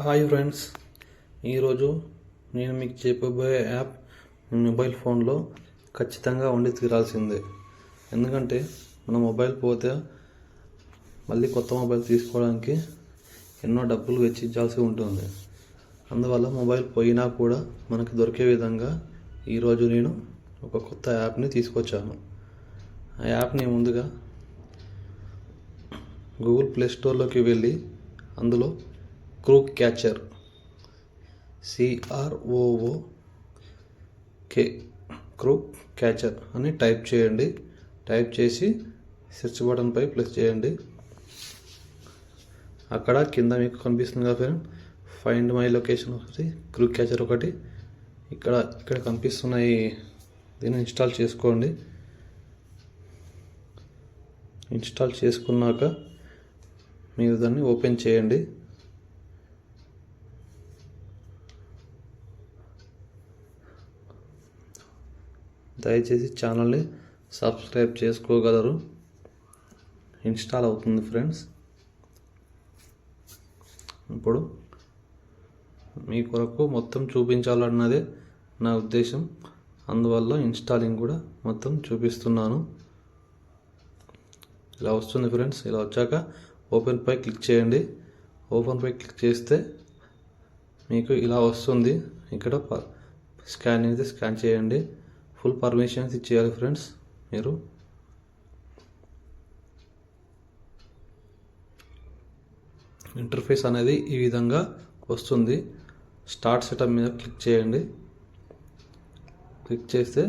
Hi friends, ఈరోజు నేను మీకు చెప్పబోయే యాప్ మీ మొబైల్ ఫోన్లో ఖచ్చితంగా ఉండి తీరాల్సిందే. ఎందుకంటే మన మొబైల్ పోతే మళ్ళీ కొత్త మొబైల్ తీసుకోవడానికి ఎన్నో డబ్బులు వెచ్చించాల్సి ఉంటుంది. అందువల్ల మొబైల్ పోయినా కూడా మనకు దొరికే విధంగా ఈరోజు నేను ఒక కొత్త యాప్ని తీసుకొచ్చాను. ఆ యాప్ని ముందుగా గూగుల్ ప్లే స్టోర్లోకి వెళ్ళి అందులో క్రూక్ క్యాచర్ క్రూక్ క్యాచర్ అని టైప్ చేయండి. టైప్ చేసి సెర్చ్ బటన్పై ప్రెస్ చేయండి. అక్కడ కింద మీకు కనిపిస్తుంది కదా ఫ్రెండ్, ఫైండ్ మై లొకేషన్ ఒకటి, క్రూక్ క్యాచర్ ఒకటి, ఇక్కడ కనిపిస్తున్నాయి. దీన్ని ఇన్స్టాల్ చేసుకోండి. ఇన్స్టాల్ చేసుకున్నాక మీరు దాన్ని ఓపెన్ చేయండి. దయచేసి ఛానల్ని సబ్స్క్రైబ్ చేసుకోగలరు. ఇన్స్టాల్ అవుతుంది ఫ్రెండ్స్. ఇప్పుడు మీ కొరకు మొత్తం చూపించాలన్నదే నా ఉద్దేశం. అందువల్ల ఇన్స్టాలింగ్ కూడా మొత్తం చూపిస్తున్నాను. ఇలా వస్తుంది ఫ్రెండ్స్. ఇలా వచ్చాక ఓపెన్ పై క్లిక్ చేయండి. ఓపెన్ పై క్లిక్ చేస్తే మీకు ఇలా వస్తుంది. ఇక్కడ స్కాన్ అయితే స్కాన్ చేయండి. ఫుల్ పర్మిషన్స్ ఇచ్చేయాలి ఫ్రెండ్స్. మీరు ఇంటర్ఫేస్ అనేది ఈ విధంగా వస్తుంది. స్టార్ట్ సెటప్ మీద క్లిక్ చేయండి. క్లిక్ చేస్తే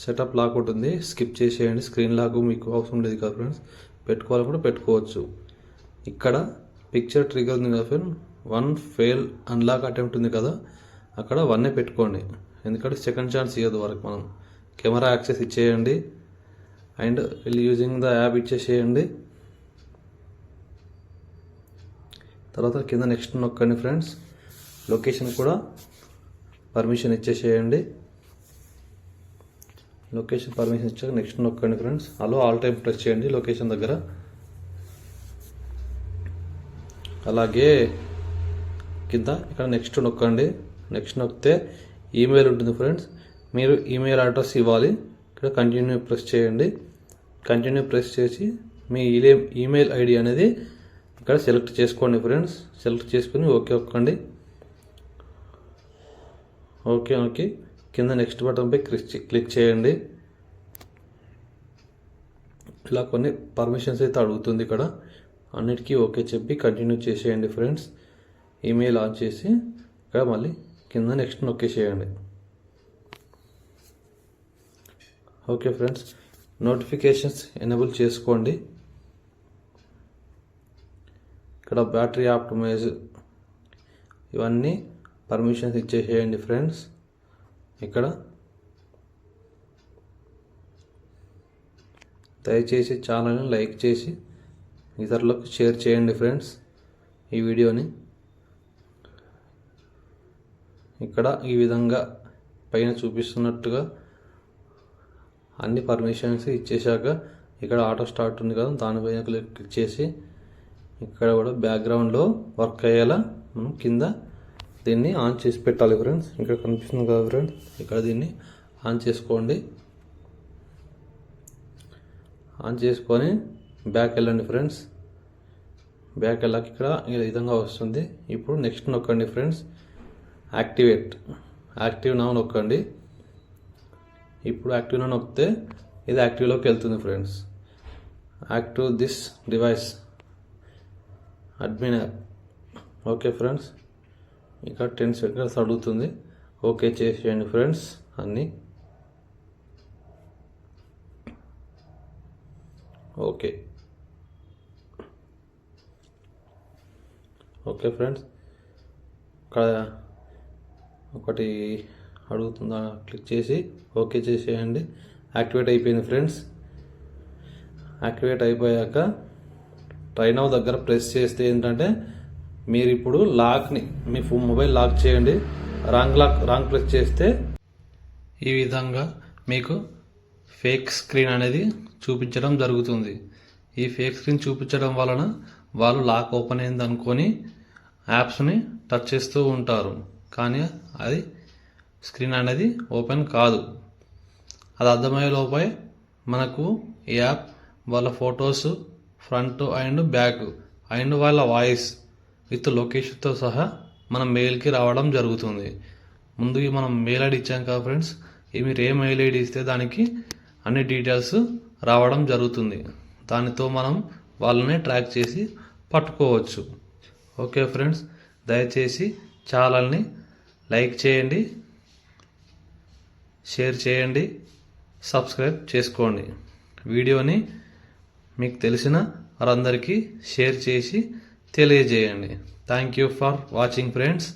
సెటప్ లాక్ ఉంటుంది, స్కిప్ చేసేయండి. స్క్రీన్ లాక్ మీకు అవసరం లేదు కదా ఫ్రెండ్స్, పెట్టుకోవాలి కూడా పెట్టుకోవచ్చు. ఇక్కడ పిక్చర్ ట్రిగర్ ఉంది కదా ఫ్రెండ్, 1 ఫెయిల్ అన్లాక్ అటెంప్ట్ ఉంది కదా, అక్కడ 1 పెట్టుకోండి. ఎందుకంటే సెకండ్ ఛాన్స్ ఇవ్వదు వరకు. మనం కెమెరా యాక్సెస్ ఇచ్చేయండి అండ్ యూజింగ్ ద యాప్ ఇచ్చేసేయండి. తర్వాత కింద నెక్స్ట్ నొక్కండి ఫ్రెండ్స్. లొకేషన్ కూడా పర్మిషన్ ఇచ్చేసేయండి. లొకేషన్ పర్మిషన్ ఇచ్చాక నెక్స్ట్ నొక్కండి ఫ్రెండ్స్. అలో ఆల్ టైం ప్రెస్ చేయండి లొకేషన్ దగ్గర. అలాగే కింద ఇక్కడ నెక్స్ట్ నొక్కండి. నెక్స్ట్ నొక్కితే ఈమెయిల్ ఉంటుంది ఫ్రెండ్స్. మీరు ఈమెయిల్ అడ్రస్ ఇవ్వాలి. ఇక్కడ కంటిన్యూ ప్రెస్ చేయండి. కంటిన్యూ ప్రెస్ చేసి మీ ఈమెయిల్ ఐడి అనేది ఇక్కడ సెలెక్ట్ చేసుకోండి ఫ్రెండ్స్. సెలెక్ట్ చేసుకుని ఓకే ఒక్కండి. ఓకే కింద నెక్స్ట్ బటన్పై క్లిక్ చేయండి. ఇలా కొన్ని పర్మిషన్స్ అయితే అడుగుతుంది. ఇక్కడ అన్నిటికీ ఓకే చెప్పి కంటిన్యూ చేసేయండి ఫ్రెండ్స్. ఈమెయిల్ ఆన్ చేసి ఇక్కడ మళ్ళీ కింద నెక్స్ట్ నొక్కేసేయండి. ఓకే ఫ్రెండ్స్, నోటిఫికేషన్స్ ఎనేబుల్ చేసుకోండి. ఇక్కడ బ్యాటరీ ఆప్టిమైజ్ ఇవన్నీ పర్మిషన్స్ ఇచ్చేసేయండి ఫ్రెండ్స్. ఇక్కడ దయచేసి ఛానల్ని లైక్ చేసి ఇతరులకు షేర్ చేయండి ఫ్రెండ్స్ ఈ వీడియోని. ఇక్కడ ఈ విధంగా పైన చూపిస్తున్నట్టుగా అన్ని పర్మిషన్స్ ఇచ్చేసాక ఇక్కడ ఆటో స్టార్ట్ ఉంది కదా, దానిపైన క్లిక్ చేసి ఇక్కడ కూడా బ్యాక్గ్రౌండ్లో వర్క్ అయ్యేలా మనం కింద దీన్ని ఆన్ చేసి పెట్టాలి ఫ్రెండ్స్. ఇక్కడ కనిపిస్తుంది కదా ఫ్రెండ్స్, ఇక్కడ దీన్ని ఆన్ చేసుకోండి. ఆన్ చేసుకొని బ్యాక్ వెళ్ళండి ఫ్రెండ్స్. బ్యాక్ వెళ్ళాక ఇక్కడ ఈ విధంగా వస్తుంది. ఇప్పుడు నెక్స్ట్ నొక్కండి ఫ్రెండ్స్. యాక్టివ్ నౌ నొక్కండి. ఇప్పుడు యాక్టివ్ నౌ నొక్కితే ఇది యాక్టివ్లోకి వెళ్తుంది friends. Active this device admin app. Okay friends, ఇక్కడ 10 సెకండ్స్ అడుగుతుంది. ఓకే చేసేయండి ఫ్రెండ్స్ అన్నీ. ఓకే ఫ్రెండ్స్, ఇక్కడ ఒకటి అడుగుతుందా, క్లిక్ చేసి ఓకే చేసేయండి. యాక్టివేట్ అయిపోయింది ఫ్రెండ్స్. యాక్టివేట్ అయిపోయాక ట్రై నౌ దగ్గర ప్రెస్ చేస్తే ఏంటంటే మీరు ఇప్పుడు లాక్ని మీ మొబైల్ లాక్ చేయండి. రాంగ్ ప్రెస్ చేస్తే ఈ విధంగా మీకు ఫేక్ స్క్రీన్ అనేది చూపించడం జరుగుతుంది. ఈ ఫేక్ స్క్రీన్ చూపించడం వలన వాళ్ళు లాక్ ఓపెన్ అయింది అనుకొని యాప్స్ని టచ్ చేస్తూ ఉంటారు, కానీ అది స్క్రీన్ అనేది ఓపెన్ కాదు. అది అర్థమయ్యే లోపే మనకు ఈ యాప్ వాళ్ళ photos front and back and వాళ్ళ వాయిస్ విత్ లొకేషన్తో సహా మన మెయిల్కి రావడం జరుగుతుంది. ముందుకి మనం మెయిల్ ఐడి ఇచ్చాం కదా ఫ్రెండ్స్, మీరు ఏ మెయిల్ ఐడి ఇస్తే దానికి అన్ని డీటెయిల్స్ రావడం జరుగుతుంది. దానితో మనం వాళ్ళని ట్రాక్ చేసి పట్టుకోవచ్చు. ఓకే ఫ్రెండ్స్, దయచేసి ఛానల్ని లైక్ చేయండి, షేర్ చేయండి, సబ్స్క్రైబ్ చేసుకోండి. వీడియోని మీకు తెలిసిన వారందరికీ షేర్ చేసి తెలియజేయండి. Thank you for watching friends.